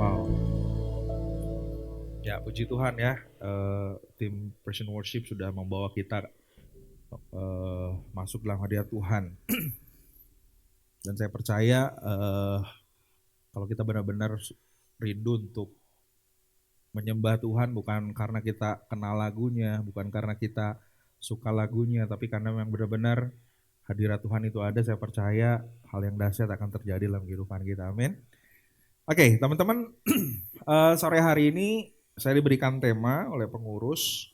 Wow, ya puji Tuhan ya, tim Pression Worship sudah membawa kita masuk dalam hadirat Tuhan. Dan saya percaya kalau kita benar-benar rindu untuk menyembah Tuhan bukan karena kita kenal lagunya, bukan karena kita suka lagunya, tapi karena memang benar-benar hadirat Tuhan itu ada, saya percaya hal yang dahsyat akan terjadi dalam kehidupan kita. Amin. Oke, teman-teman, sore hari ini saya diberikan tema oleh pengurus.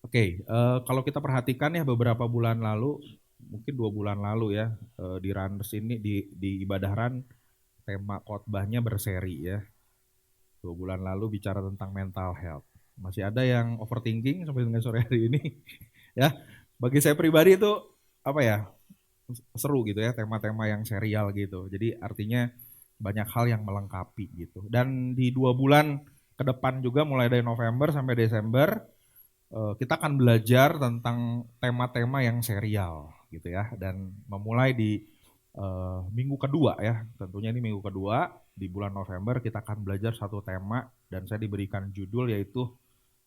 Oke, kalau kita perhatikan ya beberapa bulan lalu, mungkin 2 bulan lalu ya, di Runners ini di Ibadah Run, tema khotbahnya berseri ya. 2 bulan lalu bicara tentang mental health. Masih ada yang overthinking sampai dengan sore hari ini ya. Bagi saya pribadi itu apa ya, seru gitu ya, tema-tema yang serial gitu. Jadi artinya banyak hal yang melengkapi gitu. Dan di 2 bulan ke depan juga mulai dari November sampai Desember kita akan belajar tentang tema-tema yang serial gitu ya. Dan memulai di minggu kedua ya, tentunya ini minggu kedua di bulan November kita akan belajar satu tema dan saya diberikan judul yaitu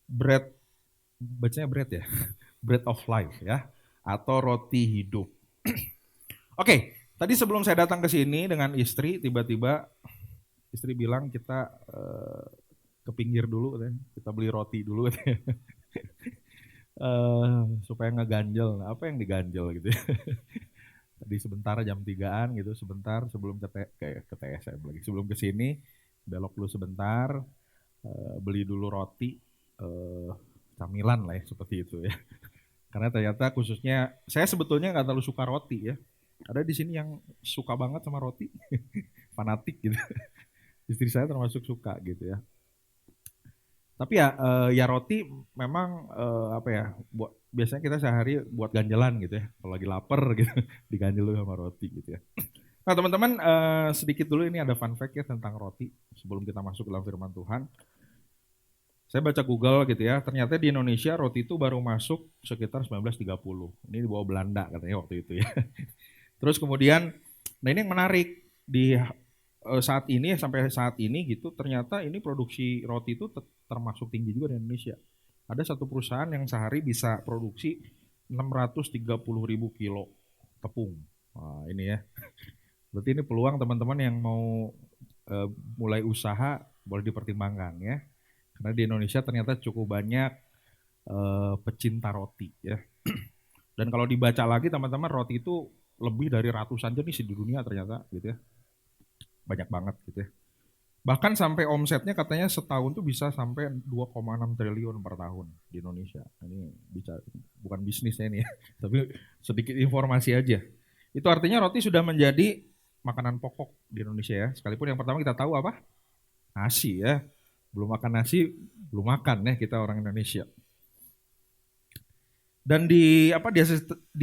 bread, bacanya bread ya, bread of life ya, atau roti hidup. Oke, tadi sebelum saya datang ke sini dengan istri, tiba-tiba istri bilang kita ke pinggir dulu, kita beli roti dulu, supaya ngeganjel. Nah, apa yang diganjel gitu ya? Tadi sebentar jam 3-an gitu, sebentar sebelum ke TSM lagi, sebelum ke sini belok dulu sebentar, beli dulu roti, camilan lah ya seperti itu ya. Karena ternyata khususnya saya sebetulnya nggak terlalu suka roti ya. Ada di sini yang suka banget sama roti, fanatik gitu. Istri saya termasuk suka gitu ya. Tapi ya ya roti memang apa ya, biasanya kita sehari buat ganjelan gitu ya. Kalau lagi lapar gitu, diganjel dulu sama roti gitu ya. Nah teman-teman, sedikit dulu ini ada fun fact ya tentang roti sebelum kita masuk dalam firman Tuhan. Saya baca Google gitu ya, ternyata di Indonesia roti itu baru masuk sekitar 1930. Ini di bawah Belanda katanya waktu itu ya. Terus kemudian, nah ini yang menarik, di saat ini sampai saat ini gitu, ternyata ini produksi roti itu termasuk tinggi juga di Indonesia. Ada satu perusahaan yang sehari bisa produksi 630.000 kilo tepung. Nah, ini ya. Berarti ini peluang teman-teman yang mau mulai usaha boleh dipertimbangkan ya. Karena di Indonesia ternyata cukup banyak pecinta roti ya. Dan kalau dibaca lagi teman-teman, roti itu lebih dari ratusan jenis di dunia ternyata gitu ya. Banyak banget gitu ya. Bahkan sampai omsetnya katanya setahun tuh bisa sampai 2,6 triliun per tahun di Indonesia. Ini bicara bukan bisnisnya ini ya, tapi sedikit informasi aja. Itu artinya roti sudah menjadi makanan pokok di Indonesia ya. Sekalipun yang pertama kita tahu apa? Nasi ya. Belum makan nasi, belum makan ya kita orang Indonesia. Dan di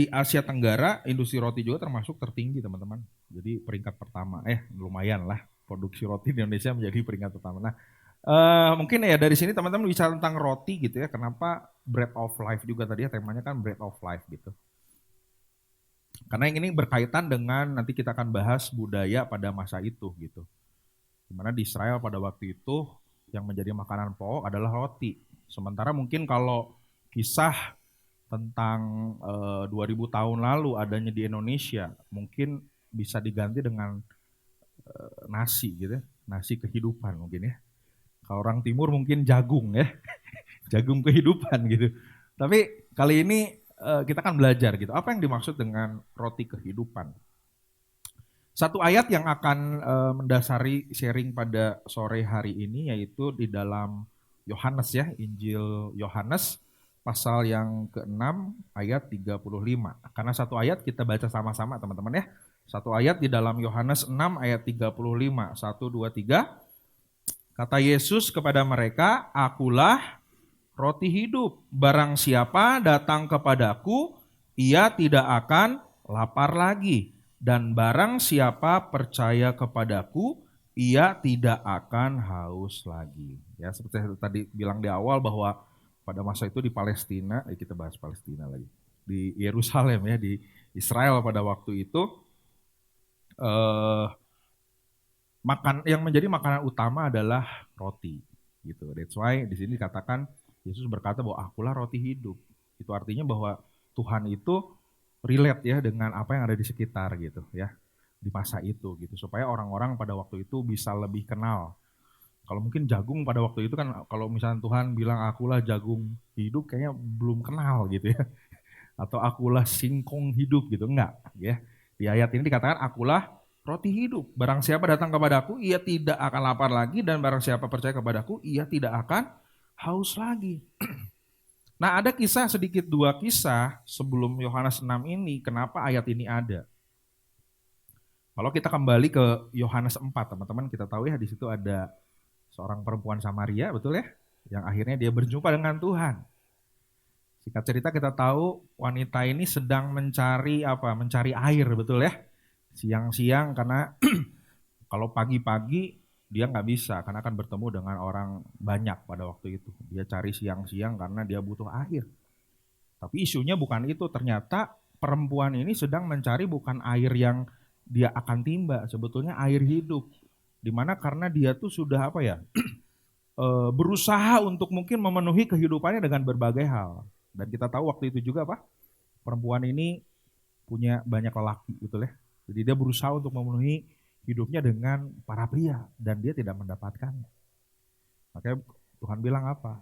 Asia Tenggara industri roti juga termasuk tertinggi teman-teman. Jadi peringkat pertama, lumayan lah produksi roti di Indonesia menjadi peringkat pertama. Nah, mungkin ya dari sini teman-teman bicara tentang roti gitu ya. Kenapa bread of life juga tadi ya, temanya kan bread of life gitu. Karena yang ini berkaitan dengan nanti kita akan bahas budaya pada masa itu gitu. Dimana di Israel pada waktu itu yang menjadi makanan pokok adalah roti. Sementara mungkin kalau kisah tentang 2000 tahun lalu adanya di Indonesia, mungkin bisa diganti dengan nasi gitu ya, nasi kehidupan mungkin ya. Kalau orang timur mungkin jagung ya, jagung kehidupan gitu. Tapi kali ini kita akan belajar gitu, apa yang dimaksud dengan roti kehidupan. Satu ayat yang akan mendasari sharing pada sore hari ini yaitu di dalam Yohanes ya, Injil Yohanes pasal yang ke-6 ayat 35. Karena satu ayat kita baca sama-sama teman-teman ya. Satu ayat di dalam Yohanes 6 ayat 35. 1, 2, 3. Kata Yesus kepada mereka, "Akulah roti hidup. Barang siapa datang kepadaku, ia tidak akan lapar lagi. Dan barang siapa percaya kepadaku, ia tidak akan haus lagi." Ya, seperti tadi bilang di awal bahwa pada masa itu di Palestina, kita bahas Palestina lagi. Di Yerusalem ya, di Israel pada waktu itu yang menjadi makanan utama adalah roti gitu. That's why di sini dikatakan Yesus berkata bahwa akulah roti hidup. Itu artinya bahwa Tuhan itu relate ya dengan apa yang ada di sekitar gitu ya, di masa itu gitu, supaya orang-orang pada waktu itu bisa lebih kenal. Kalau mungkin jagung pada waktu itu kan, kalau misalnya Tuhan bilang akulah jagung hidup, kayaknya belum kenal gitu ya. Atau akulah singkong hidup gitu, enggak ya. Di ayat ini dikatakan akulah roti hidup. Barang siapa datang kepadaku, ia tidak akan lapar lagi, dan barang siapa percaya kepadaku, ia tidak akan haus lagi. Nah, ada kisah sedikit, dua kisah sebelum Yohanes 6 ini, kenapa ayat ini ada. Kalau kita kembali ke Yohanes 4, teman-teman, kita tahu ya di situ ada seorang perempuan Samaria, betul ya? Yang akhirnya dia berjumpa dengan Tuhan. Singkat cerita kita tahu wanita ini sedang mencari apa? Mencari air, betul ya? Siang-siang, karena kalau pagi-pagi dia nggak bisa karena akan bertemu dengan orang banyak pada waktu itu. Dia cari siang-siang karena dia butuh air. Tapi isunya bukan itu, ternyata perempuan ini sedang mencari bukan air yang dia akan timba, sebetulnya air hidup. Dimana karena dia tuh sudah apa ya, berusaha untuk mungkin memenuhi kehidupannya dengan berbagai hal. Dan kita tahu waktu itu juga Pak, perempuan ini punya banyak lelaki, betul ya. Jadi dia berusaha untuk memenuhi hidupnya dengan para pria dan dia tidak mendapatkannya. Makanya Tuhan bilang apa?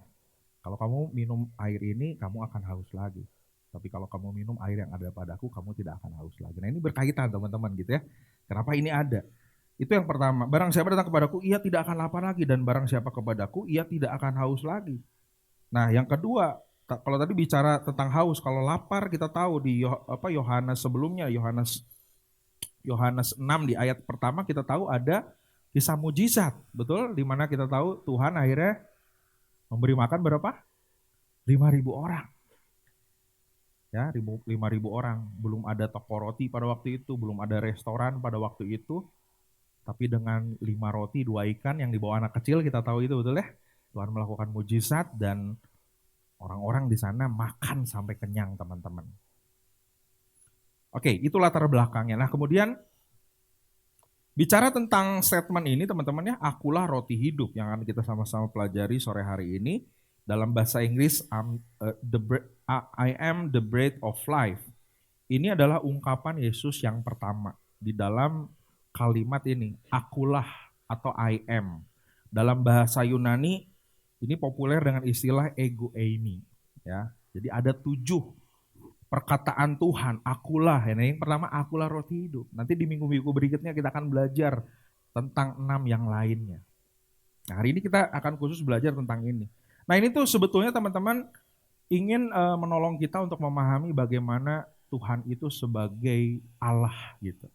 Kalau kamu minum air ini, kamu akan haus lagi. Tapi kalau kamu minum air yang ada padaku, kamu tidak akan haus lagi. Nah, ini berkaitan teman-teman gitu ya. Kenapa ini ada? Itu yang pertama. Barang siapa datang kepadaku, ia tidak akan lapar lagi. Dan barang siapa kepadaku, ia tidak akan haus lagi. Nah, yang kedua, kalau tadi bicara tentang haus, kalau lapar kita tahu di Yohanes sebelumnya, Yohanes 6 di ayat pertama kita tahu ada kisah mujizat, betul? Di mana kita tahu Tuhan akhirnya memberi makan berapa? 5.000 orang. Ya, 5.000 orang. Belum ada toko roti pada waktu itu, belum ada restoran pada waktu itu. Tapi dengan 5 roti, 2 ikan yang dibawa anak kecil, kita tahu itu, betul ya? Tuhan melakukan mujizat dan orang-orang di sana makan sampai kenyang, teman-teman. Oke, itu latar belakangnya. Nah, kemudian bicara tentang statement ini, teman-teman ya, akulah roti hidup yang akan kita sama-sama pelajari sore hari ini. Dalam bahasa Inggris, I am the bread of life. Ini adalah ungkapan Yesus yang pertama di dalam kalimat ini, akulah atau I am. Dalam bahasa Yunani, ini populer dengan istilah ego eimi. Ya, jadi ada 7 perkataan Tuhan, akulah. Yang pertama, akulah roti hidup. Nanti di minggu-minggu berikutnya kita akan belajar tentang 6 yang lainnya. Nah, hari ini kita akan khusus belajar tentang ini. Nah, ini tuh sebetulnya teman-teman ingin menolong kita untuk memahami bagaimana Tuhan itu sebagai Allah gitu.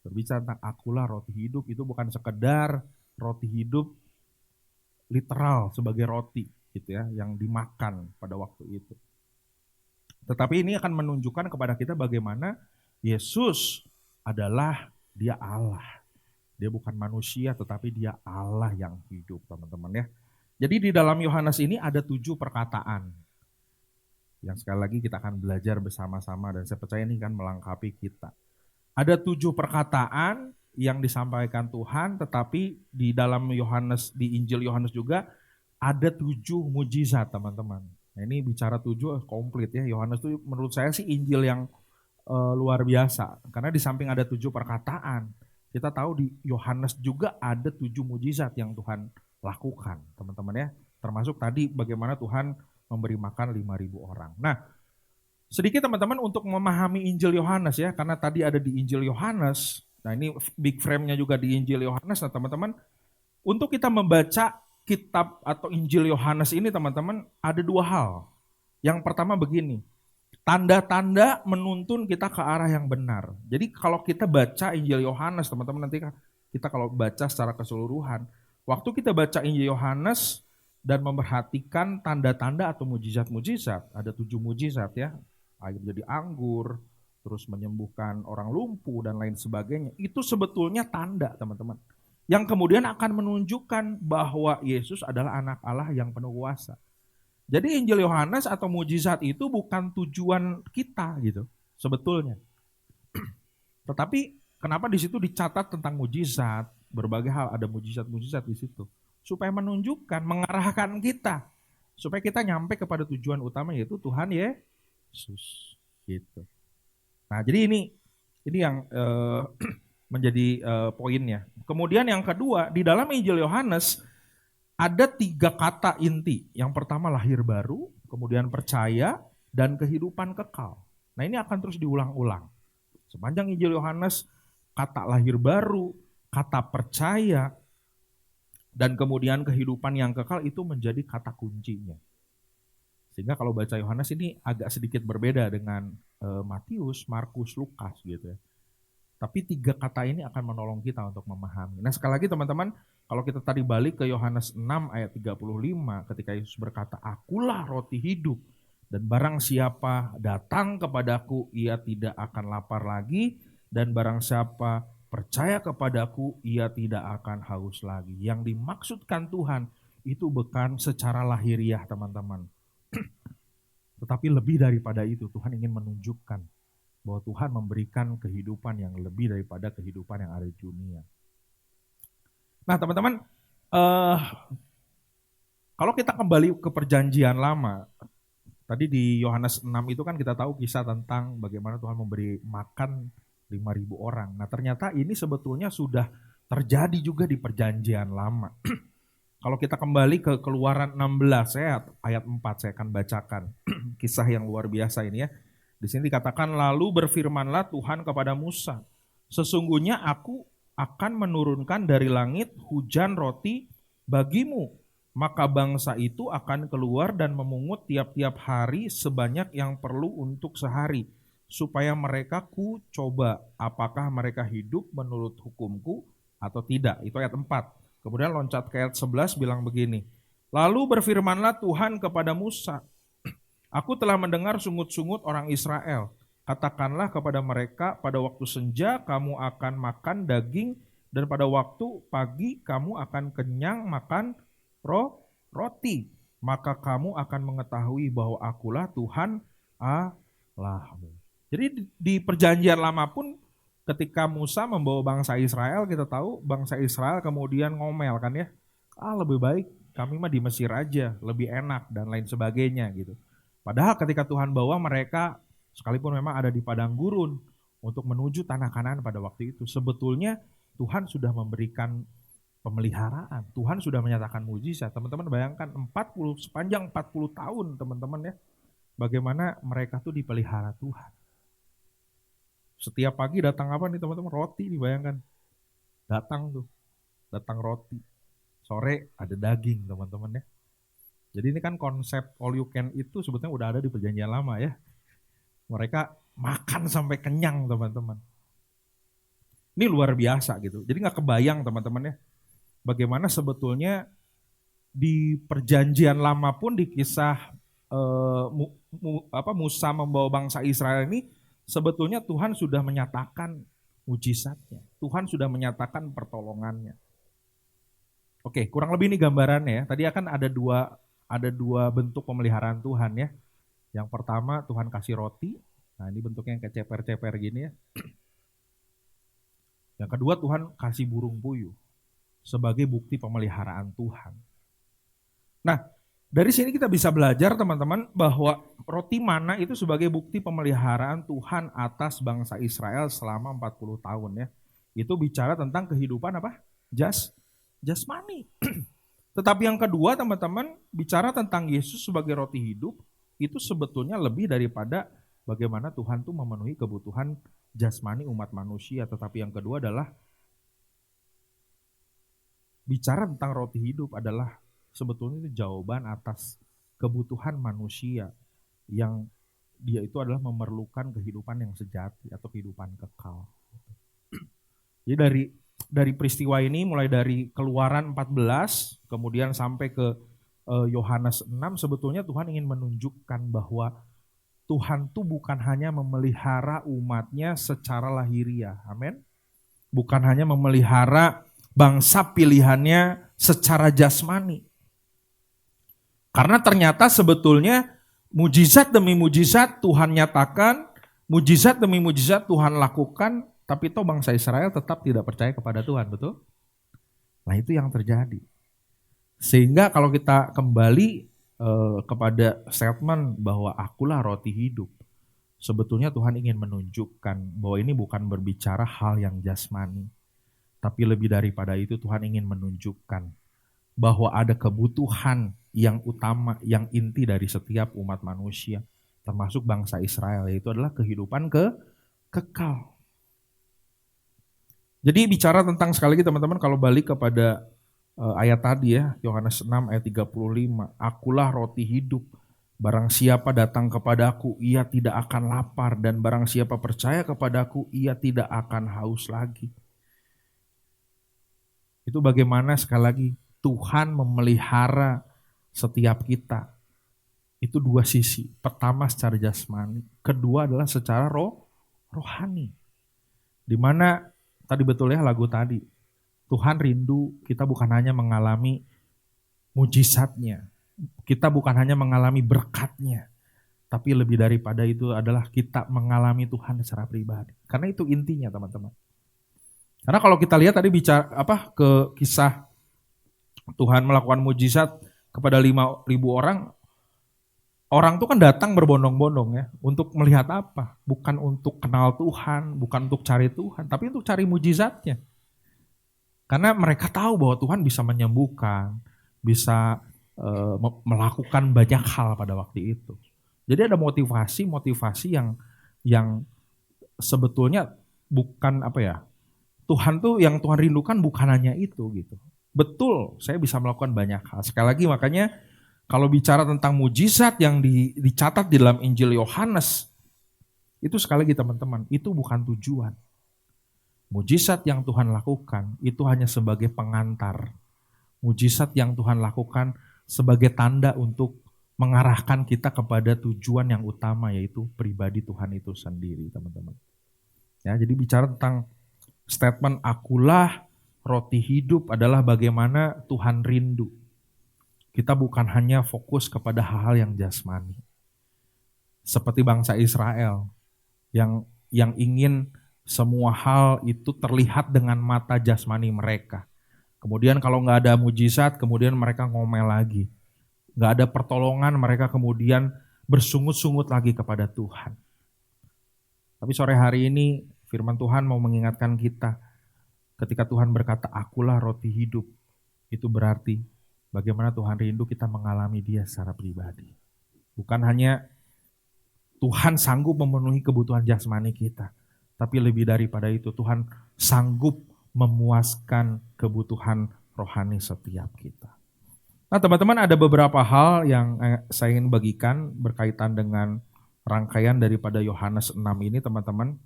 Berbicara tentang akulah roti hidup, itu bukan sekedar roti hidup literal sebagai roti gitu ya, yang dimakan pada waktu itu. Tetapi ini akan menunjukkan kepada kita bagaimana Yesus adalah dia Allah. Dia bukan manusia tetapi dia Allah yang hidup, teman-teman ya. Jadi di dalam Yohanes ini ada 7 perkataan. Yang sekali lagi kita akan belajar bersama-sama dan saya percaya ini kan melengkapi kita. Ada 7 perkataan yang disampaikan Tuhan, tetapi di dalam Yohanes, di Injil Yohanes juga ada 7 mujizat, teman-teman. Nah, ini bicara 7 komplit ya. Yohanes itu menurut saya sih Injil yang luar biasa. Karena di samping ada 7 perkataan, kita tahu di Yohanes juga ada 7 mujizat yang Tuhan lakukan, teman-teman ya. Termasuk tadi bagaimana Tuhan memberi makan 5.000 orang. Nah, sedikit teman-teman untuk memahami Injil Yohanes ya. Karena tadi ada di Injil Yohanes. Nah, ini big frame-nya juga di Injil Yohanes. Nah, teman-teman, untuk kita membaca kitab atau Injil Yohanes ini teman-teman ada 2 hal. Yang pertama begini, tanda-tanda menuntun kita ke arah yang benar. Jadi kalau kita baca Injil Yohanes teman-teman, nanti kita kalau baca secara keseluruhan, waktu kita baca Injil Yohanes dan memperhatikan tanda-tanda atau mujizat-mujizat, ada 7 mujizat ya, air jadi anggur, terus menyembuhkan orang lumpuh dan lain sebagainya, itu sebetulnya tanda teman-teman. Yang kemudian akan menunjukkan bahwa Yesus adalah anak Allah yang penuh kuasa. Jadi Injil Yohanes atau mujizat itu bukan tujuan kita gitu sebetulnya. Tetapi kenapa di situ dicatat tentang mujizat, berbagai hal, ada mujizat-mujizat di situ. Supaya menunjukkan, mengarahkan kita. Supaya kita nyampe kepada tujuan utama yaitu Tuhan Yesus. Gitu. Nah jadi ini yang menjadi poinnya. Kemudian yang kedua, di dalam Injil Yohanes ada 3 kata inti. Yang pertama lahir baru, kemudian percaya, dan kehidupan kekal. Nah ini akan terus diulang-ulang. Sepanjang Injil Yohanes, kata lahir baru, kata percaya, dan kemudian kehidupan yang kekal itu menjadi kata kuncinya. Sehingga kalau baca Yohanes ini agak sedikit berbeda dengan Matius, Markus, Lukas gitu ya. Tapi 3 kata ini akan menolong kita untuk memahami. Nah sekali lagi teman-teman, kalau kita tadi balik ke Yohanes 6 ayat 35 ketika Yesus berkata, "Akulah roti hidup, dan barang siapa datang kepadaku, ia tidak akan lapar lagi, dan barang siapa percaya kepadaku, ia tidak akan haus lagi." Yang dimaksudkan Tuhan itu bukan secara lahiriah teman-teman. Tetapi lebih daripada itu, Tuhan ingin menunjukkan bahwa Tuhan memberikan kehidupan yang lebih daripada kehidupan yang ada di dunia. Nah teman-teman, kalau kita kembali ke perjanjian lama, tadi di Yohanes 6 itu kan kita tahu kisah tentang bagaimana Tuhan memberi makan 5.000 orang. Nah ternyata ini sebetulnya sudah terjadi juga di perjanjian lama. Kalau kita kembali ke Keluaran 16 ayat 4 saya akan bacakan kisah yang luar biasa ini ya. Di sini dikatakan, "Lalu berfirmanlah Tuhan kepada Musa, sesungguhnya aku akan menurunkan dari langit hujan roti bagimu. Maka bangsa itu akan keluar dan memungut tiap-tiap hari sebanyak yang perlu untuk sehari. Supaya mereka ku coba apakah mereka hidup menurut hukumku atau tidak." Itu ayat 4. Kemudian loncat ke ayat 11 bilang begini, "Lalu berfirmanlah Tuhan kepada Musa, Aku telah mendengar sungut-sungut orang Israel. Katakanlah kepada mereka, pada waktu senja kamu akan makan daging, dan pada waktu pagi kamu akan kenyang makan roti. Maka kamu akan mengetahui bahwa akulah Tuhan Allahmu." Jadi di perjanjian lama pun ketika Musa membawa bangsa Israel, kita tahu bangsa Israel kemudian ngomel kan ya. Lebih baik kami mah di Mesir aja, lebih enak dan lain sebagainya gitu. Padahal ketika Tuhan bawa mereka, sekalipun memang ada di padang gurun, untuk menuju tanah Kanaan pada waktu itu, sebetulnya Tuhan sudah memberikan pemeliharaan. Tuhan sudah menyatakan mujizat. Teman-teman bayangkan sepanjang 40 tahun teman-teman ya, bagaimana mereka tuh dipelihara Tuhan. Setiap pagi datang apa nih teman-teman? Roti, dibayangkan. Datang roti. Sore ada daging teman-teman ya. Jadi ini kan konsep all you can itu sebetulnya udah ada di perjanjian lama ya. Mereka makan sampai kenyang teman-teman. Ini luar biasa gitu. Jadi gak kebayang teman-teman ya. Bagaimana sebetulnya di perjanjian lama pun di kisah Musa membawa bangsa Israel ini, sebetulnya Tuhan sudah menyatakan mujizatnya. Tuhan sudah menyatakan pertolongannya. Oke, kurang lebih ini gambarannya ya. Tadi akan ada dua bentuk pemeliharaan Tuhan ya. Yang pertama Tuhan kasih roti. Nah ini bentuknya yang kayak ceper-ceper gini ya. Yang kedua Tuhan kasih burung puyuh sebagai bukti pemeliharaan Tuhan. Nah dari sini kita bisa belajar teman-teman bahwa roti mana itu sebagai bukti pemeliharaan Tuhan atas bangsa Israel selama 40 tahun ya. Itu bicara tentang kehidupan apa? Jasmani. Tetapi yang kedua teman-teman, bicara tentang Yesus sebagai roti hidup, itu sebetulnya lebih daripada bagaimana Tuhan tuh memenuhi kebutuhan jasmani umat manusia. Tetapi yang kedua adalah bicara tentang roti hidup adalah sebetulnya itu jawaban atas kebutuhan manusia yang dia itu adalah memerlukan kehidupan yang sejati atau kehidupan kekal. Jadi dari peristiwa ini mulai dari Keluaran 14 kemudian sampai ke Yohanes 6 sebetulnya Tuhan ingin menunjukkan bahwa Tuhan tuh bukan hanya memelihara umatnya secara lahiriah, amin. Bukan hanya memelihara bangsa pilihannya secara jasmani. Karena ternyata sebetulnya mujizat demi mujizat Tuhan nyatakan, mujizat demi mujizat Tuhan lakukan, tapi toh bangsa Israel tetap tidak percaya kepada Tuhan, betul? Nah itu yang terjadi. Sehingga kalau kita kembali kepada statement bahwa akulah roti hidup, sebetulnya Tuhan ingin menunjukkan bahwa ini bukan berbicara hal yang jasmani, tapi lebih daripada itu Tuhan ingin menunjukkan bahwa ada kebutuhan yang utama, yang inti dari setiap umat manusia, termasuk bangsa Israel, yaitu adalah kehidupan kekal. Jadi bicara tentang, sekali lagi teman-teman, kalau balik kepada ayat tadi ya, Yohanes 6 ayat 35, akulah roti hidup, barang siapa datang kepadaku, ia tidak akan lapar, dan barang siapa percaya kepadaku, ia tidak akan haus lagi. Itu bagaimana sekali lagi Tuhan memelihara setiap kita. Itu dua sisi. Pertama secara jasmani, kedua adalah secara rohani. Dimana tadi betul ya lagu tadi, Tuhan rindu kita bukan hanya mengalami mujizatnya, kita bukan hanya mengalami berkatnya, tapi lebih daripada itu adalah kita mengalami Tuhan secara pribadi. Karena itu intinya teman-teman. Karena kalau kita lihat tadi bicara ke kisah Tuhan melakukan mujizat kepada 5.000 orang, orang tuh kan datang berbondong-bondong ya, untuk melihat apa? Bukan untuk kenal Tuhan, bukan untuk cari Tuhan, tapi untuk cari mujizatnya. Karena mereka tahu bahwa Tuhan bisa menyembuhkan, bisa melakukan banyak hal pada waktu itu. Jadi ada motivasi yang sebetulnya bukan Tuhan tuh yang Tuhan rindukan bukan hanya itu gitu. Betul, saya bisa melakukan banyak hal. Sekali lagi makanya kalau bicara tentang mujizat yang dicatat di dalam Injil Yohanes, itu sekali lagi teman-teman, itu bukan tujuan. Mujizat yang Tuhan lakukan itu hanya sebagai pengantar. Mujizat yang Tuhan lakukan sebagai tanda untuk mengarahkan kita kepada tujuan yang utama, yaitu pribadi Tuhan itu sendiri, teman-teman. Ya, jadi bicara tentang statement akulah roti hidup adalah bagaimana Tuhan rindu. Kita bukan hanya fokus kepada hal-hal yang jasmani. Seperti bangsa Israel yang ingin semua hal itu terlihat dengan mata jasmani mereka. Kemudian kalau nggak ada mujizat, kemudian mereka ngomel lagi. Nggak ada pertolongan, mereka kemudian bersungut-sungut lagi kepada Tuhan. Tapi sore hari ini firman Tuhan mau mengingatkan kita, ketika Tuhan berkata, akulah roti hidup, itu berarti bagaimana Tuhan rindu kita mengalami Dia secara pribadi. Bukan hanya Tuhan sanggup memenuhi kebutuhan jasmani kita, tapi lebih daripada itu Tuhan sanggup memuaskan kebutuhan rohani setiap kita. Nah teman-teman, ada beberapa hal yang saya ingin bagikan berkaitan dengan rangkaian daripada Yohanes 6 ini teman-teman.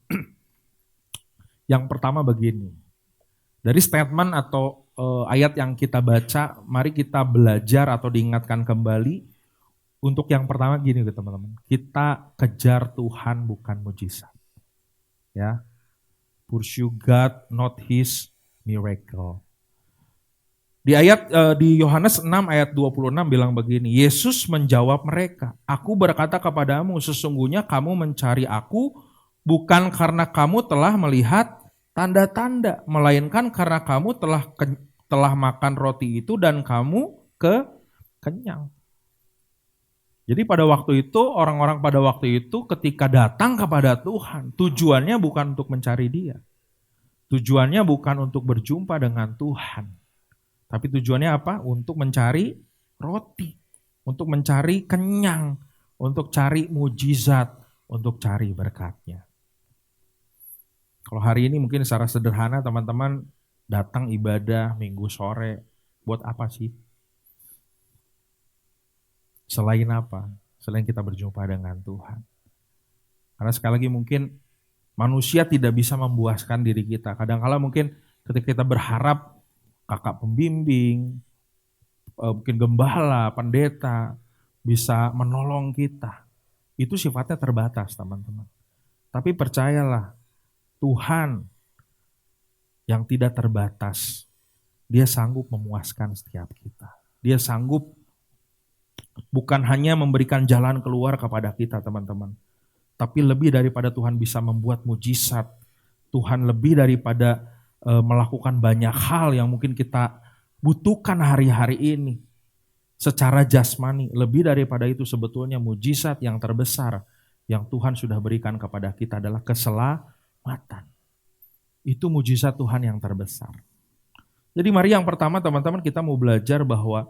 Yang pertama begini, dari statement atau ayat yang kita baca, mari kita belajar atau diingatkan kembali. Untuk yang pertama gini teman-teman, kita kejar Tuhan bukan mujizat. Ya, pursue God, not His miracle. Di Yohanes 6 ayat 26 bilang begini, Yesus menjawab mereka, aku berkata kepadamu, sesungguhnya kamu mencari aku bukan karena kamu telah melihat tanda-tanda, melainkan karena kamu telah makan roti itu dan kamu kenyang. Jadi pada waktu itu, orang-orang pada waktu itu ketika datang kepada Tuhan, tujuannya bukan untuk mencari Dia. Tujuannya bukan untuk berjumpa dengan Tuhan. Tapi tujuannya apa? Untuk mencari roti, untuk mencari kenyang, untuk cari mujizat, untuk cari berkat-Nya. Kalau hari ini mungkin secara sederhana teman-teman datang ibadah minggu sore, buat apa sih? Selain apa? Selain kita berjumpa dengan Tuhan. Karena sekali lagi mungkin manusia tidak bisa memuaskan diri kita. Kadang-kala mungkin ketika kita berharap kakak pembimbing, mungkin gembala, pendeta bisa menolong kita. Itu sifatnya terbatas teman-teman. Tapi percayalah, Tuhan yang tidak terbatas, Dia sanggup memuaskan setiap kita. Dia sanggup bukan hanya memberikan jalan keluar kepada kita teman-teman, tapi lebih daripada Tuhan bisa membuat mujizat, Tuhan lebih daripada melakukan banyak hal yang mungkin kita butuhkan hari-hari ini secara jasmani. Lebih daripada itu sebetulnya mujizat yang terbesar yang Tuhan sudah berikan kepada kita adalah keselamatan. Itu mujizat Tuhan yang terbesar. Jadi mari yang pertama teman-teman kita mau belajar bahwa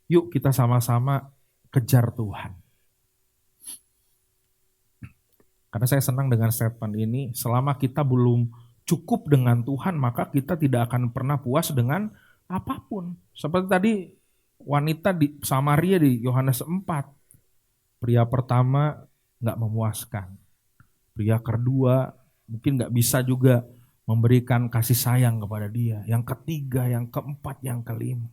yuk kita sama-sama kejar Tuhan. Karena saya senang dengan statement ini, selama kita belum cukup dengan Tuhan, maka kita tidak akan pernah puas dengan apapun. Seperti tadi wanita di Samaria di Yohanes 4, pria pertama gak memuaskan. Pria kedua mungkin gak bisa juga memberikan kasih sayang kepada dia. Yang ketiga, yang keempat, yang kelima.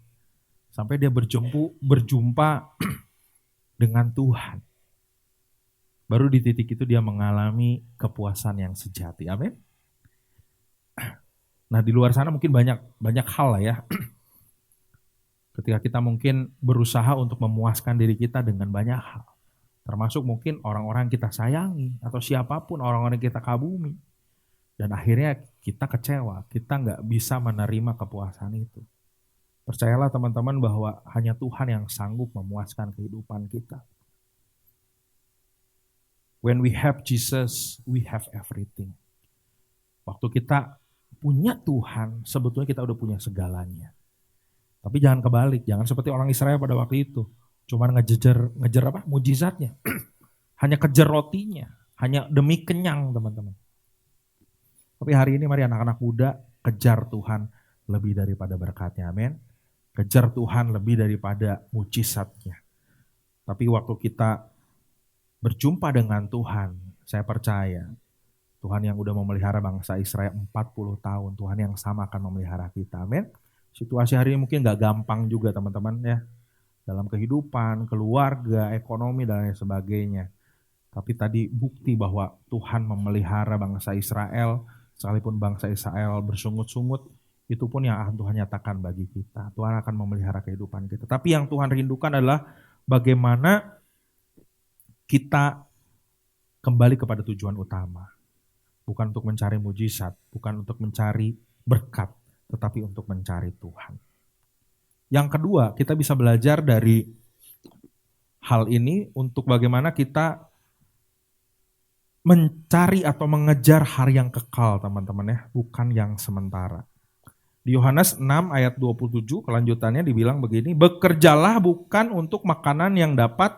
Sampai dia berjumpa dengan Tuhan. Baru di titik itu dia mengalami kepuasan yang sejati. Amin. Nah di luar sana mungkin banyak hal lah ya. Ketika kita mungkin berusaha untuk memuaskan diri kita dengan banyak hal. Termasuk mungkin orang-orang yang kita sayangi atau siapapun orang-orang yang kita kagumi. Dan akhirnya kita kecewa, kita nggak bisa menerima kepuasan itu. Percayalah teman-teman bahwa hanya Tuhan yang sanggup memuaskan kehidupan kita. When we have Jesus, we have everything. Waktu kita punya Tuhan, sebetulnya kita udah punya segalanya. Tapi jangan kebalik, jangan seperti orang Israel pada waktu itu. Cuma ngejar apa? Mujizatnya. Hanya kejar rotinya, hanya demi kenyang teman-teman. Tapi hari ini mari anak-anak muda kejar Tuhan lebih daripada berkatnya, amin. Kejar Tuhan lebih daripada mujizatnya. Tapi waktu kita berjumpa dengan Tuhan, saya percaya Tuhan yang udah memelihara bangsa Israel 40 tahun, Tuhan yang sama akan memelihara kita, amin. Situasi hari ini mungkin gak gampang juga teman-teman ya, dalam kehidupan, keluarga, ekonomi dan lain sebagainya. Tapi tadi bukti bahwa Tuhan memelihara bangsa Israel, sekalipun bangsa Israel bersungut-sungut, itu pun yang akan Tuhan nyatakan bagi kita. Tuhan akan memelihara kehidupan kita. Tapi yang Tuhan rindukan adalah bagaimana kita kembali kepada tujuan utama. Bukan untuk mencari mujizat, bukan untuk mencari berkat, tetapi untuk mencari Tuhan. Yang kedua, kita bisa belajar dari hal ini untuk bagaimana kita mencari atau mengejar hari yang kekal teman-teman ya, bukan yang sementara. Di Yohanes 6 ayat 27 kelanjutannya dibilang begini, bekerjalah bukan untuk makanan yang dapat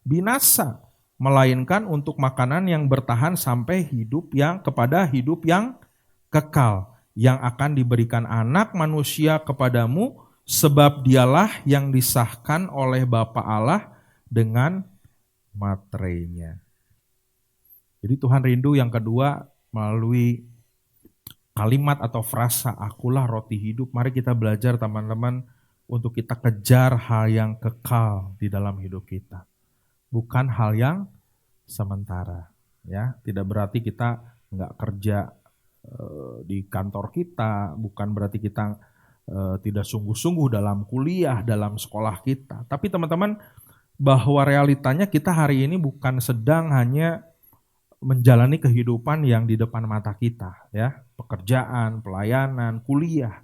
binasa, melainkan untuk makanan yang bertahan sampai hidup yang kekal, yang akan diberikan Anak Manusia kepadamu, sebab dialah yang disahkan oleh Bapa Allah dengan materainya. Jadi Tuhan rindu yang kedua melalui kalimat atau frasa, akulah roti hidup. Mari kita belajar teman-teman untuk kita kejar hal yang kekal di dalam hidup kita. Bukan hal yang sementara. Ya, tidak berarti kita nggak kerja di kantor kita, bukan berarti kita tidak sungguh-sungguh dalam kuliah, dalam sekolah kita. Tapi teman-teman, bahwa realitanya kita hari ini bukan sedang hanya menjalani kehidupan yang di depan mata kita, ya, pekerjaan, pelayanan, kuliah,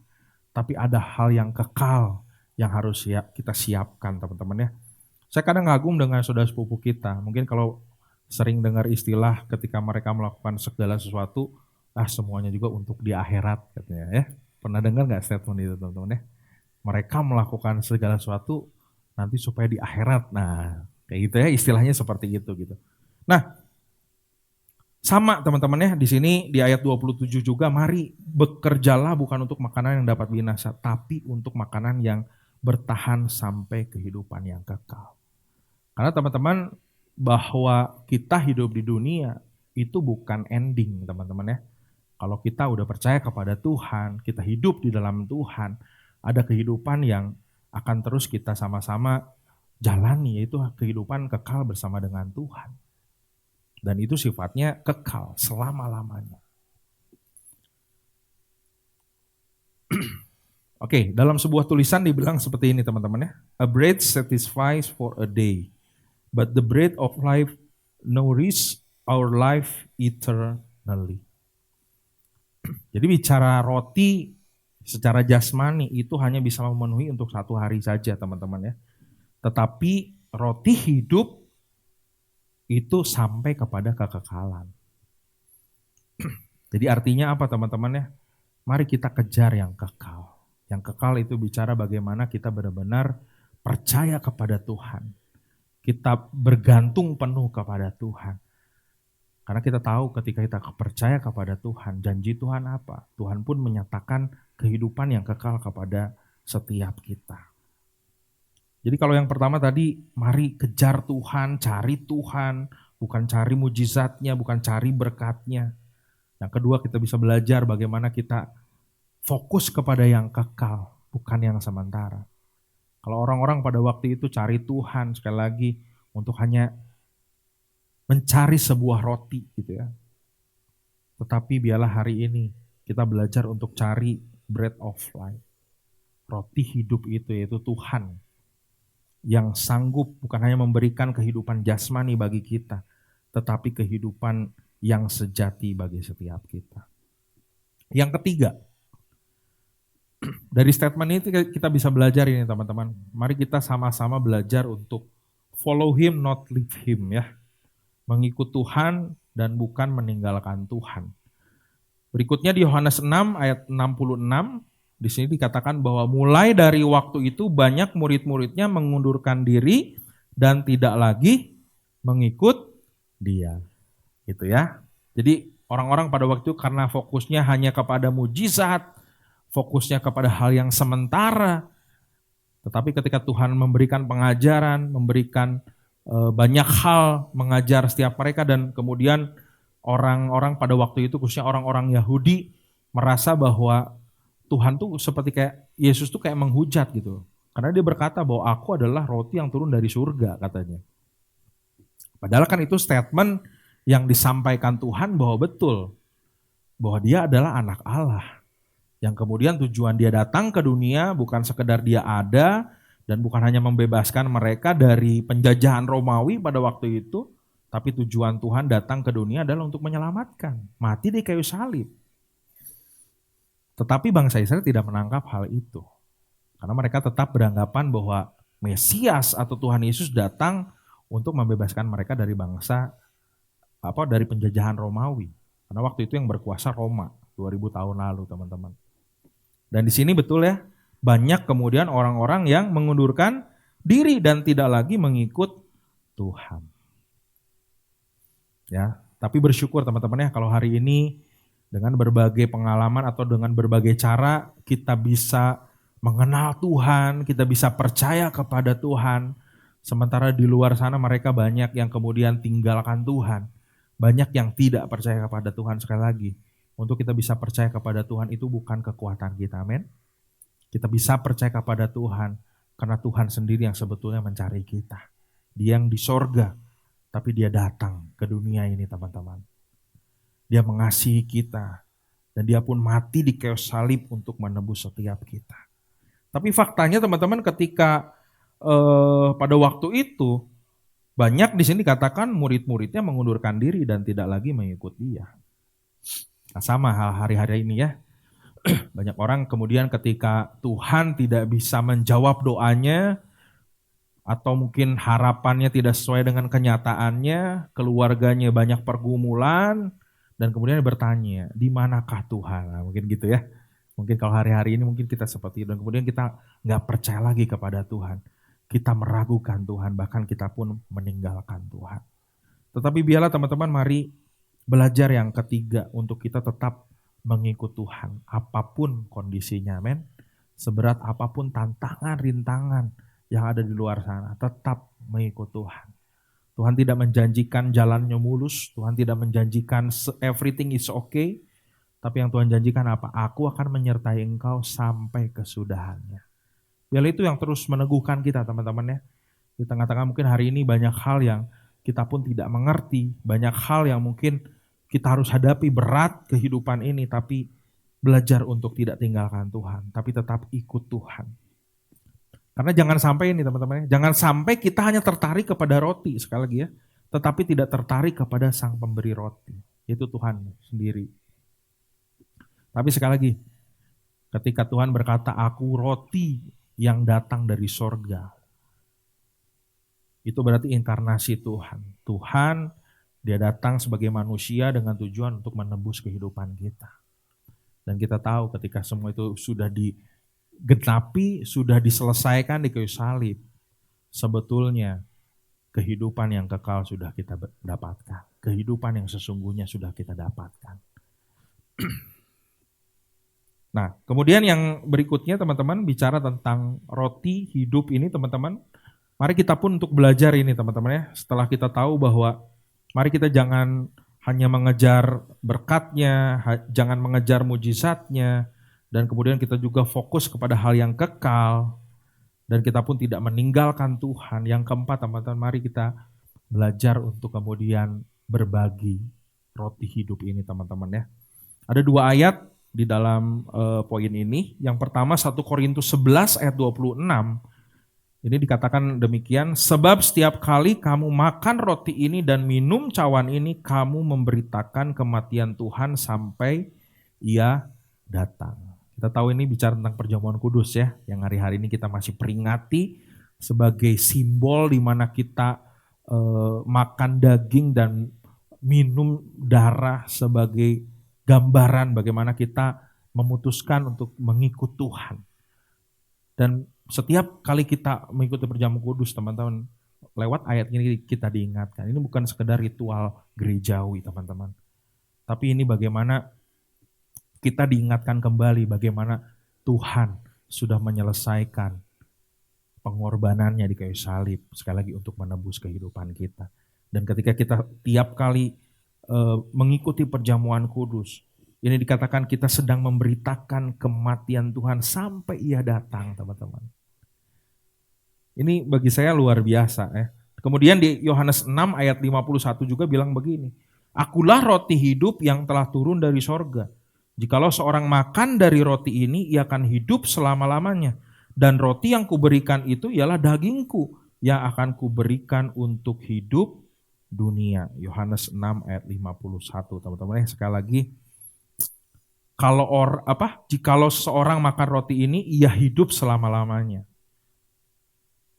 tapi ada hal yang kekal yang harus kita siapkan, teman-teman ya. Saya kadang ngagum dengan saudara sepupu kita. Mungkin kalau sering dengar istilah ketika mereka melakukan segala sesuatu, semuanya juga untuk di akhirat katanya ya. Pernah dengar nggak statement itu teman-teman ya? Mereka melakukan segala sesuatu nanti supaya di akhirat. Nah, kayak gitu ya, istilahnya seperti itu gitu. Nah, sama teman-teman ya, di sini di ayat 27 juga, mari bekerjalah bukan untuk makanan yang dapat binasa, tapi untuk makanan yang bertahan sampai kehidupan yang kekal. Karena teman-teman, bahwa kita hidup di dunia itu bukan ending teman-teman ya. Kalau kita udah percaya kepada Tuhan, kita hidup di dalam Tuhan, ada kehidupan yang akan terus kita sama-sama jalani, yaitu kehidupan kekal bersama dengan Tuhan. Dan itu sifatnya kekal selama-lamanya. Oke, dalam sebuah tulisan dibilang seperti ini teman-teman ya. A bread satisfies for a day, but the bread of life nourishes our life eternally. Jadi bicara roti Secara jasmani itu hanya bisa memenuhi untuk 1 hari saja teman-teman ya. Tetapi roti hidup itu sampai kepada kekekalan. Jadi artinya apa teman-teman ya? Mari kita kejar yang kekal. Yang kekal itu bicara bagaimana kita benar-benar percaya kepada Tuhan. Kita bergantung penuh kepada Tuhan. Karena kita tahu ketika kita percaya kepada Tuhan, janji Tuhan apa? Tuhan pun menyatakan kehidupan yang kekal kepada setiap kita. Jadi kalau yang pertama tadi, mari kejar Tuhan, cari Tuhan, bukan cari mujizatnya, bukan cari berkatnya. Yang kedua kita bisa belajar bagaimana kita fokus kepada yang kekal, bukan yang sementara. Kalau orang-orang pada waktu itu cari Tuhan, sekali lagi, untuk hanya mencari sebuah roti gitu ya. Tetapi biarlah hari ini kita belajar untuk cari bread of life. Roti hidup itu yaitu Tuhan yang sanggup bukan hanya memberikan kehidupan jasmani bagi kita, tetapi kehidupan yang sejati bagi setiap kita. Yang ketiga, dari statement ini kita bisa belajar ini teman-teman. Mari kita sama-sama belajar untuk follow him, not leave him ya. Mengikut Tuhan dan bukan meninggalkan Tuhan. Berikutnya di Yohanes 6 ayat 66, di sini dikatakan bahwa mulai dari waktu itu banyak murid-muridnya mengundurkan diri dan tidak lagi mengikut dia. Gitu ya. Jadi orang-orang pada waktu itu karena fokusnya hanya kepada mujizat, fokusnya kepada hal yang sementara. Tetapi ketika Tuhan memberikan pengajaran, memberikan banyak hal, mengajar setiap mereka, dan kemudian orang-orang pada waktu itu, khususnya orang-orang Yahudi, merasa bahwa Tuhan tuh seperti kayak, Yesus tuh kayak menghujat gitu. Karena dia berkata bahwa aku adalah roti yang turun dari surga katanya. Padahal kan itu statement yang disampaikan Tuhan bahwa betul, bahwa dia adalah anak Allah. Yang kemudian tujuan dia datang ke dunia bukan sekedar dia ada, dan bukan hanya membebaskan mereka dari penjajahan Romawi pada waktu itu, tapi tujuan Tuhan datang ke dunia adalah untuk menyelamatkan, mati di kayu salib. Tetapi bangsa Israel tidak menangkap hal itu. Karena mereka tetap beranggapan bahwa Mesias atau Tuhan Yesus datang untuk membebaskan mereka dari dari penjajahan Romawi. Karena waktu itu yang berkuasa Roma 2000 tahun lalu, teman-teman. Dan di sini betul ya, banyak kemudian orang-orang yang mengundurkan diri dan tidak lagi mengikut Tuhan. Ya, tapi bersyukur teman-teman ya kalau hari ini dengan berbagai pengalaman atau dengan berbagai cara kita bisa mengenal Tuhan, kita bisa percaya kepada Tuhan. Sementara di luar sana mereka banyak yang kemudian tinggalkan Tuhan. Banyak yang tidak percaya kepada Tuhan. Sekali lagi, untuk kita bisa percaya kepada Tuhan itu bukan kekuatan kita, amin. Kita bisa percaya kepada Tuhan karena Tuhan sendiri yang sebetulnya mencari kita. Dia yang di sorga, tapi dia datang ke dunia ini teman-teman. Dia mengasihi kita dan dia pun mati di kayu salib untuk menebus setiap kita. Tapi faktanya teman-teman ketika pada waktu itu banyak di sini dikatakan murid-muridnya mengundurkan diri dan tidak lagi mengikut dia. Nah, sama hal hari-hari ini ya. Banyak orang kemudian ketika Tuhan tidak bisa menjawab doanya atau mungkin harapannya tidak sesuai dengan kenyataannya, keluarganya banyak pergumulan, dan kemudian bertanya, di manakah Tuhan? Nah, mungkin gitu ya. Mungkin kalau hari-hari ini mungkin kita seperti itu, dan kemudian kita nggak percaya lagi kepada Tuhan. Kita meragukan Tuhan, bahkan kita pun meninggalkan Tuhan. Tetapi biarlah teman-teman mari belajar yang ketiga untuk kita tetap mengikut Tuhan, apapun kondisinya, amin. Seberat apapun tantangan, rintangan yang ada di luar sana, tetap mengikut Tuhan. Tuhan tidak menjanjikan jalannya mulus, Tuhan tidak menjanjikan everything is okay, tapi yang Tuhan janjikan apa? Aku akan menyertai engkau sampai kesudahannya. Biarlah itu yang terus meneguhkan kita teman-teman ya. Di tengah-tengah mungkin hari ini banyak hal yang kita pun tidak mengerti, banyak hal yang mungkin kita harus hadapi berat kehidupan ini, tapi belajar untuk tidak tinggalkan Tuhan, tapi tetap ikut Tuhan. Karena jangan sampai ini teman-teman, jangan sampai kita hanya tertarik kepada roti, sekali lagi ya, tetapi tidak tertarik kepada sang pemberi roti, yaitu Tuhan sendiri. Tapi sekali lagi, Ketika Tuhan berkata, aku roti yang datang dari sorga. Itu berarti inkarnasi Tuhan. Tuhan, dia datang sebagai manusia dengan tujuan untuk menebus kehidupan kita. Dan kita tahu ketika semua itu sudah digenapi, sudah diselesaikan di kayu salib, sebetulnya kehidupan yang kekal sudah kita dapatkan. Kehidupan yang sesungguhnya sudah kita dapatkan. Nah, kemudian yang berikutnya teman-teman bicara tentang roti hidup ini teman-teman. Mari kita pun untuk belajar ini teman-teman ya. Setelah kita tahu bahwa mari kita jangan hanya mengejar berkatnya, jangan mengejar mujizatnya, dan kemudian kita juga fokus kepada hal yang kekal, dan kita pun tidak meninggalkan Tuhan. Yang keempat teman-teman, mari kita belajar untuk kemudian berbagi roti hidup ini teman-teman ya. Ada 2 ayat di dalam poin ini. Yang pertama 1 Korintus 11 ayat 26. Ini dikatakan demikian, sebab setiap kali kamu makan roti ini dan minum cawan ini, kamu memberitakan kematian Tuhan sampai Ia datang. Kita tahu ini bicara tentang perjamuan kudus ya, yang hari-hari ini kita masih peringati sebagai simbol di mana kita makan daging dan minum darah sebagai gambaran bagaimana kita memutuskan untuk mengikut Tuhan. Dan setiap kali kita mengikuti perjamuan kudus teman-teman, lewat ayat ini kita diingatkan. Ini bukan sekedar ritual gerejawi teman-teman. Tapi ini bagaimana kita diingatkan kembali bagaimana Tuhan sudah menyelesaikan pengorbanannya di kayu salib. Sekali lagi untuk menebus kehidupan kita. Dan ketika kita tiap kali mengikuti perjamuan kudus, ini dikatakan kita sedang memberitakan kematian Tuhan sampai Ia datang, teman-teman. Ini bagi saya luar biasa ya. Kemudian di Yohanes 6 ayat 51 juga bilang begini, akulah roti hidup yang telah turun dari sorga. Jikalau seorang makan dari roti ini, ia akan hidup selama-lamanya. Dan roti yang kuberikan itu ialah dagingku yang akan kuberikan untuk hidup dunia. Yohanes 6 ayat 51, teman-teman. Sekali lagi, jikalau seseorang makan roti ini, ia hidup selama-lamanya.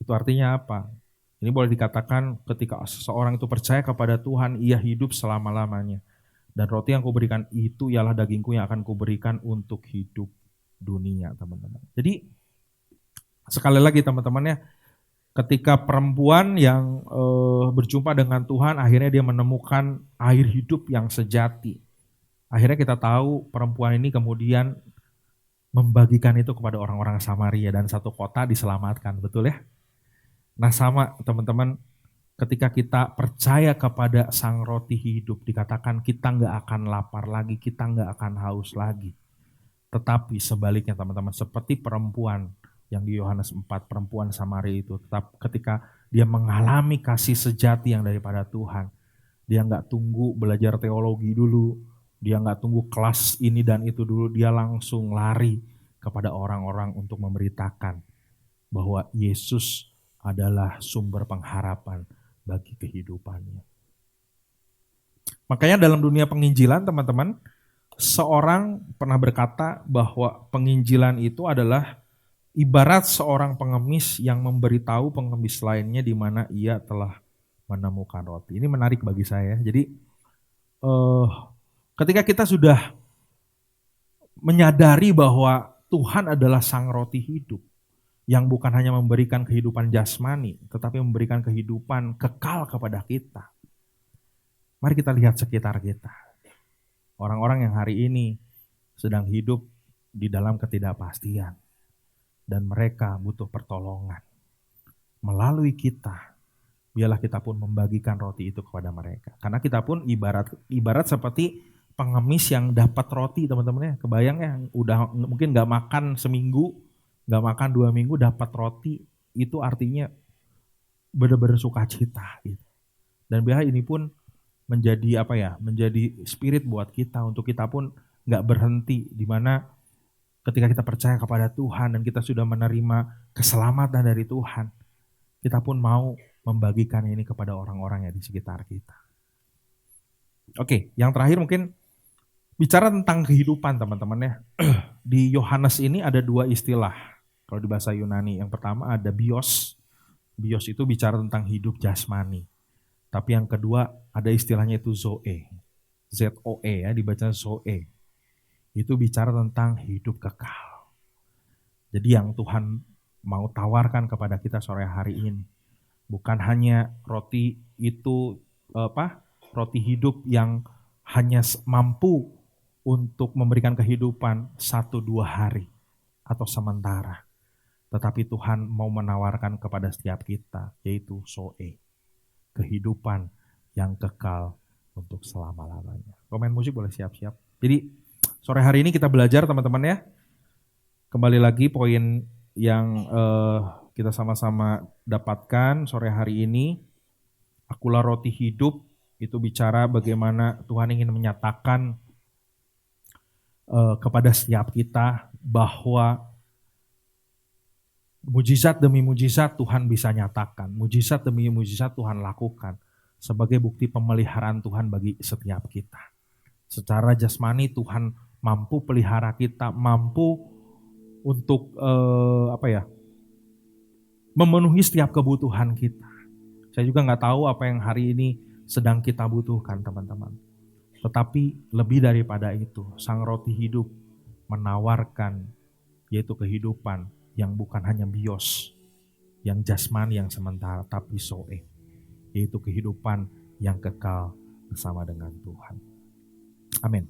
Itu artinya apa? Ini boleh dikatakan ketika seseorang itu percaya kepada Tuhan, ia hidup selama-lamanya. Dan roti yang kuberikan itu ialah dagingku yang akan kuberikan untuk hidup dunia, teman-teman. Jadi sekali lagi teman-teman ya, ketika perempuan yang berjumpa dengan Tuhan, akhirnya dia menemukan air hidup yang sejati. Akhirnya kita tahu perempuan ini kemudian membagikan itu kepada orang-orang Samaria dan satu kota diselamatkan, betul ya? Nah sama teman-teman, ketika kita percaya kepada Sang Roti Hidup, dikatakan kita nggak akan lapar lagi, kita nggak akan haus lagi. Tetapi sebaliknya teman-teman, seperti perempuan yang di Yohanes 4, perempuan Samaria itu, tetap ketika dia mengalami kasih sejati yang daripada Tuhan, dia nggak tunggu belajar teologi dulu, dia nggak tunggu kelas ini dan itu dulu, dia langsung lari kepada orang-orang untuk memberitakan bahwa Yesus adalah sumber pengharapan bagi kehidupannya. Makanya dalam dunia penginjilan teman-teman, seorang pernah berkata bahwa penginjilan itu adalah ibarat seorang pengemis yang memberitahu pengemis lainnya di mana ia telah menemukan roti. Ini menarik bagi saya. Jadi ketika kita sudah menyadari bahwa Tuhan adalah Sang Roti Hidup, yang bukan hanya memberikan kehidupan jasmani, tetapi memberikan kehidupan kekal kepada kita. Mari kita lihat sekitar kita. Orang-orang yang hari ini sedang hidup di dalam ketidakpastian. Dan mereka butuh pertolongan. Melalui kita, biarlah kita pun membagikan roti itu kepada mereka. Karena kita pun ibarat seperti pengemis yang dapat roti, teman-teman ya. Kebayang ya, udah mungkin gak makan seminggu, gak makan 2 minggu dapat roti, itu artinya benar-benar sukacita gitu. Dan biar ini pun menjadi menjadi spirit buat kita untuk kita pun gak berhenti, di mana ketika kita percaya kepada Tuhan dan kita sudah menerima keselamatan dari Tuhan, kita pun mau membagikan ini kepada orang-orang yang di sekitar kita. Oke, yang terakhir mungkin Bicara tentang kehidupan teman-teman ya. Di Yohanes ini ada dua istilah kalau di bahasa Yunani. Yang pertama ada bios. Bios itu bicara tentang hidup jasmani. Tapi yang kedua ada istilahnya itu zoe. Z-O-E ya, dibaca zoe. Itu bicara tentang hidup kekal. Jadi yang Tuhan mau tawarkan kepada kita sore hari ini bukan hanya roti itu roti hidup yang hanya mampu untuk memberikan kehidupan 1-2 hari atau sementara. Tetapi Tuhan mau menawarkan kepada setiap kita, yaitu zoe, kehidupan yang kekal untuk selama-lamanya. Komen musik boleh siap-siap. Jadi sore hari ini kita belajar teman-teman ya. Kembali lagi poin yang kita sama-sama dapatkan sore hari ini. Akulah roti hidup, itu bicara bagaimana Tuhan ingin menyatakan kepada setiap kita bahwa mujizat demi mujizat Tuhan bisa nyatakan, mujizat demi mujizat Tuhan lakukan sebagai bukti pemeliharaan Tuhan bagi setiap kita. Secara jasmani Tuhan mampu pelihara kita, mampu untuk memenuhi setiap kebutuhan kita. Saya juga nggak tahu apa yang hari ini sedang kita butuhkan teman-teman. Tetapi lebih daripada itu, Sang Roti Hidup menawarkan yaitu kehidupan yang bukan hanya bios, yang jasmani yang sementara, tapi zoe, yaitu kehidupan yang kekal bersama dengan Tuhan. Amin.